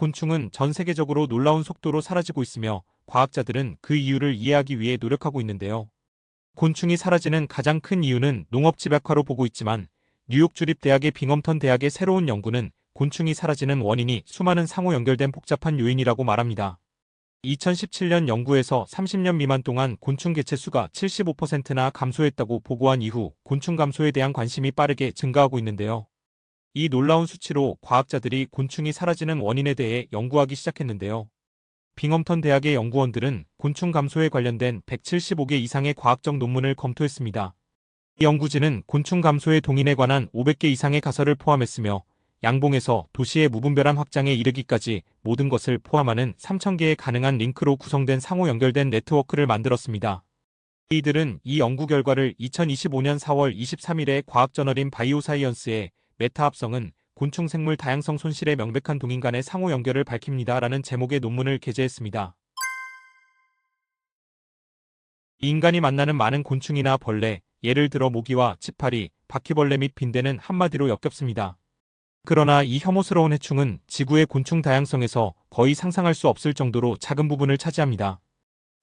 곤충은 전 세계적으로 놀라운 속도로 사라지고 있으며 과학자들은 그 이유를 이해하기 위해 노력하고 있는데요. 곤충이 사라지는 가장 큰 이유는 농업 집약화로 보고 있지만 뉴욕 주립대학의 빙엄턴 대학의 새로운 연구는 곤충이 사라지는 원인이 수많은 상호 연결된 복잡한 요인이라고 말합니다. 2017년 연구에서 30년 미만 동안 곤충 개체 수가 75%나 감소했다고 보고한 이후 곤충 감소에 대한 관심이 빠르게 증가하고 있는데요. 이 놀라운 수치로 과학자들이 곤충이 사라지는 원인에 대해 연구하기 시작했는데요. 빙엄턴 대학의 연구원들은 곤충 감소에 관련된 175개 이상의 과학적 논문을 검토했습니다. 이 연구진은 곤충 감소의 동인에 관한 500개 이상의 가설을 포함했으며 양봉에서 도시의 무분별한 확장에 이르기까지 모든 것을 포함하는 3,000개의 가능한 링크로 구성된 상호 연결된 네트워크를 만들었습니다. 이들은 이 연구 결과를 2025년 4월 23일에 과학저널인 바이오사이언스에 메타 합성은 곤충 생물 다양성 손실의 명백한 동인 간의 상호 연결을 밝힙니다. 라는 제목의 논문을 게재했습니다. 인간이 만나는 많은 곤충이나 벌레, 예를 들어 모기와 치파리, 바퀴벌레 및 빈대는 한마디로 역겹습니다. 그러나 이 혐오스러운 해충은 지구의 곤충 다양성에서 거의 상상할 수 없을 정도로 작은 부분을 차지합니다.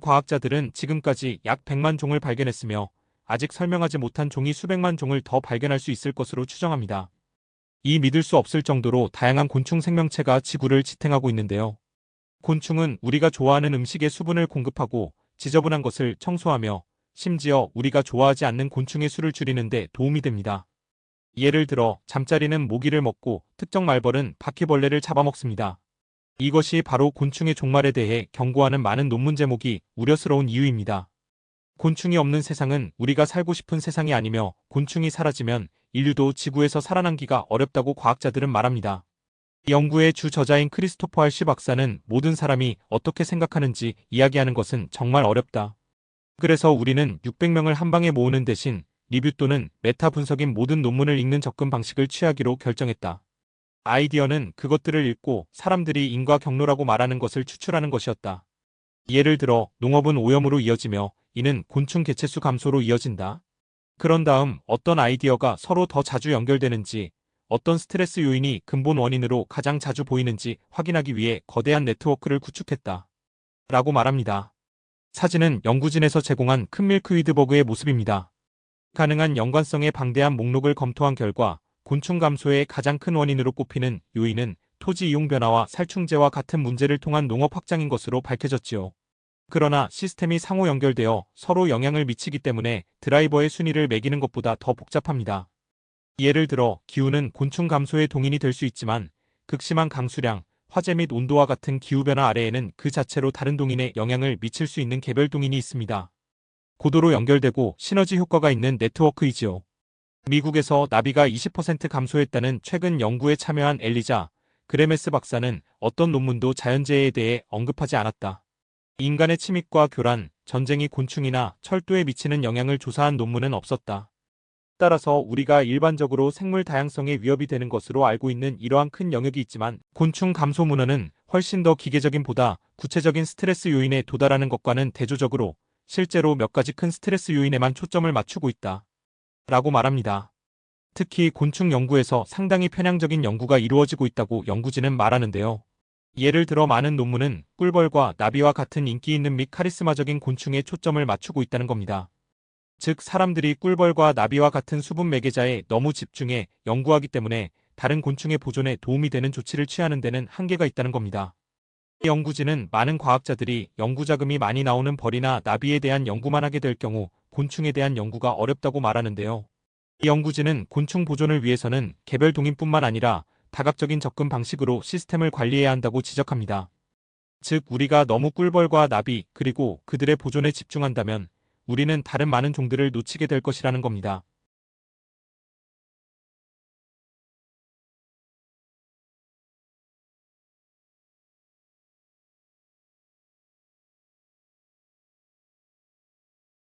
과학자들은 지금까지 약 100만 종을 발견했으며 아직 설명하지 못한 종이 수백만 종을 더 발견할 수 있을 것으로 추정합니다. 이 믿을 수 없을 정도로 다양한 곤충 생명체가 지구를 지탱하고 있는데요. 곤충은 우리가 좋아하는 음식에 수분을 공급하고 지저분한 것을 청소하며 심지어 우리가 좋아하지 않는 곤충의 수를 줄이는 데 도움이 됩니다. 예를 들어 잠자리는 모기를 먹고 특정 말벌은 바퀴벌레를 잡아먹습니다. 이것이 바로 곤충의 종말에 대해 경고하는 많은 논문 제목이 우려스러운 이유입니다. 곤충이 없는 세상은 우리가 살고 싶은 세상이 아니며 곤충이 사라지면 인류도 지구에서 살아남기가 어렵다고 과학자들은 말합니다. 이 연구의 주 저자인 크리스토퍼 할시 박사는 모든 사람이 어떻게 생각하는지 이야기하는 것은 정말 어렵다. 그래서 우리는 600명을 한 방에 모으는 대신 리뷰 또는 메타 분석인 모든 논문을 읽는 접근 방식을 취하기로 결정했다. 아이디어는 그것들을 읽고 사람들이 인과 경로라고 말하는 것을 추출하는 것이었다. 예를 들어 농업은 오염으로 이어지며 이는 곤충 개체수 감소로 이어진다. 그런 다음 어떤 아이디어가 서로 더 자주 연결되는지, 어떤 스트레스 요인이 근본 원인으로 가장 자주 보이는지 확인하기 위해 거대한 네트워크를 구축했다. 라고 말합니다. 사진은 연구진에서 제공한 큰 밀크위드버그의 모습입니다. 가능한 연관성의 방대한 목록을 검토한 결과 곤충 감소의 가장 큰 원인으로 꼽히는 요인은 토지 이용 변화와 살충제와 같은 문제를 통한 농업 확장인 것으로 밝혀졌지요. 그러나 시스템이 상호 연결되어 서로 영향을 미치기 때문에 드라이버의 순위를 매기는 것보다 더 복잡합니다. 예를 들어 기후는 곤충 감소의 동인이 될 수 있지만 극심한 강수량, 화재 및 온도와 같은 기후변화 아래에는 그 자체로 다른 동인에 영향을 미칠 수 있는 개별 동인이 있습니다. 고도로 연결되고 시너지 효과가 있는 네트워크이지요. 미국에서 나비가 20% 감소했다는 최근 연구에 참여한 엘리자 그레메스 박사는 어떤 논문도 자연재해에 대해 언급하지 않았다. 인간의 침입과 교란, 전쟁이 곤충이나 철도에 미치는 영향을 조사한 논문은 없었다. 따라서 우리가 일반적으로 생물 다양성에 위협이 되는 것으로 알고 있는 이러한 큰 영역이 있지만 곤충 감소 문헌은 훨씬 더 기계적인 보다 구체적인 스트레스 요인에 도달하는 것과는 대조적으로 실제로 몇 가지 큰 스트레스 요인에만 초점을 맞추고 있다. 라고 말합니다. 특히 곤충 연구에서 상당히 편향적인 연구가 이루어지고 있다고 연구진은 말하는데요. 예를 들어 많은 논문은 꿀벌과 나비와 같은 인기 있는 및 카리스마적인 곤충에 초점을 맞추고 있다는 겁니다. 즉 사람들이 꿀벌과 나비와 같은 수분 매개자에 너무 집중해 연구하기 때문에 다른 곤충의 보존에 도움이 되는 조치를 취하는 데는 한계가 있다는 겁니다. 이 연구진은 많은 과학자들이 연구 자금이 많이 나오는 벌이나 나비에 대한 연구만 하게 될 경우 곤충에 대한 연구가 어렵다고 말하는데요. 이 연구진은 곤충 보존을 위해서는 개별 동인뿐만 아니라 다각적인 접근 방식으로 시스템을 관리해야 한다고 지적합니다. 즉 우리가 너무 꿀벌과 나비 그리고 그들의 보존에 집중한다면 우리는 다른 많은 종들을 놓치게 될 것이라는 겁니다.